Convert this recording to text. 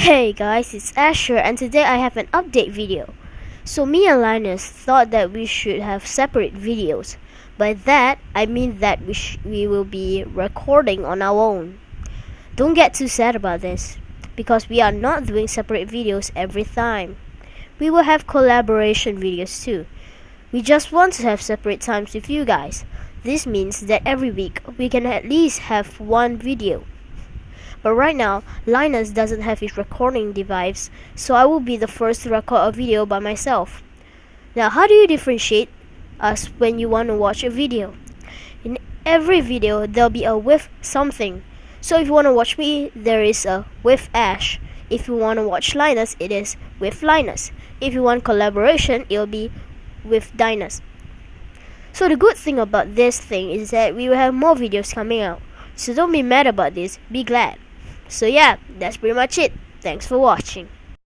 Hey guys, it's Asher and today I have an update video. So me and Linus thought that we should have separate videos. By that, I mean that we will be recording on our own. Don't get too sad about this, because we are not doing separate videos every time. We will have collaboration videos too. We just want to have separate times with you guys. This means that every week we can at least have one video. But right now, Linus doesn't have his recording device, so I will be the first to record a video by myself. Now, how do you differentiate us when you want to watch a video? In every video, there'll be a with something. So if you want to watch me, there is a with Ash. If you want to watch Linus, it is with Linus. If you want collaboration, it'll be with Dinus. So the good thing about this thing is that we will have more videos coming out. So don't be mad about this, be glad. So yeah, that's pretty much it. Thanks for watching.